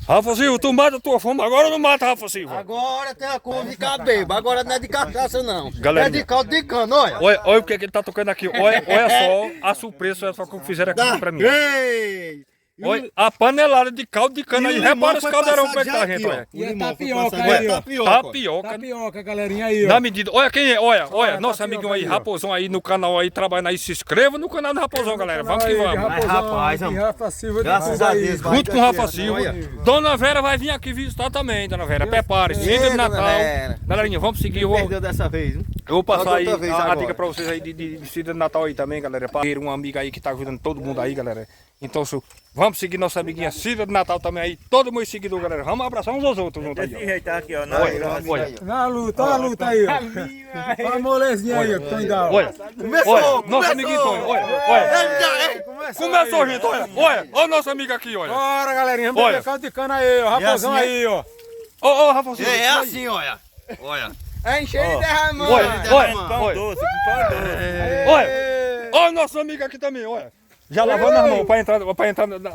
Rafa Silva, tu mata a tua fome, agora não mata, Rafa Silva. Agora tem a como ficar bêbado, agora não é de cachaça não. Galera, é de caldo de cana, olha. Olha o que ele tá tocando aqui, olha só a surpresa, olha só o que fizeram aqui pra mim. Ei! Olha a panelada de caldo de cana E aí, o repara limão esse foi caldeirão passado como é que tá, já gente, aqui, olha. ó. E a limão foi tapioca passado aí, já. ó. Tapioca. Tapioca, galerinha aí, ó. Na medida, olha quem é, olha, nosso tapioca amiguinho aí, aí, ó. Raposão aí no canal aí, trabalhando aí, se inscreva no canal do Raposão, galera, vamos que vamos. rapaz, Rafa Silva, Graças a Deus, vai. Junto com o Rafa Aqui, Silva, olha. Dona Vera vai vir aqui visitar também, Dona Vera, prepare-se, Ei, Cida de Dona Natal. Vera. Galerinha, vamos seguir, eu vou... Perdeu dessa vez, hein? Eu vou passar aí outra vez a agora. dica pra vocês aí de Cida de Natal aí também, galera. Pra ter uma amiga aí que tá ajudando todo mundo aí, galera. Então, vamos seguir nossa amiguinha Cida de Natal também aí. Todo mundo seguidor, galera. Vamos abraçar uns aos outros juntos aí, ó. Ajeitar aqui, ó. Olha. Na luta, olha a luta aí, ó. Olha a molezinha aí, ó, que estão indo. Olha, olha, nosso amiguinho Tonho, olha. Começou, gente, olha o nosso amigo aqui, olha. Bora, galerinha, vamos Olha. beber caldo de cana aí, ó. Raposão assim, aí, ó. Ô, Rafa Silva. É assim, olha. Olha. É encher de derramando. Olha. Pão doce, com pão doce. Olha o nosso amigo aqui também, olha. Já lavando as mãos pra entrar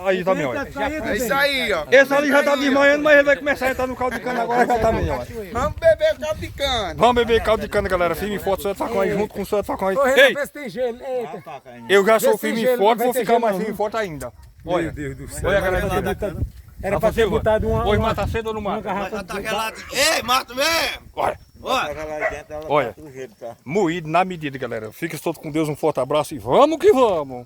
aí também, olha. É isso aí, ó. Esse ali já tá desmanhando, mas ele vai começar a entrar no caldo de cana agora já também, olha. Vamos beber caldo de cana. Vamos beber caldo de cana, galera. Firme e forte, Sr. Facão aí, junto com o Sr. Facão aí. Ô, Ei, vê se tem gelo. Eita. eu já sou Vê se tem firme e gelo, forte, vai vou ter ficar gelo mais não. firme e forte ainda. Meu Olha, Deus do céu. olha, galera. Era Rafa pra ter Silva, botado uma... hoje uma- mata cedo ou não uma mata? garrafa Tá de... gelado. Ei, mata mesmo. Olha, Olha. olha, moído na medida, galera. Fiquem todos com Deus, um forte abraço e vamos que vamos.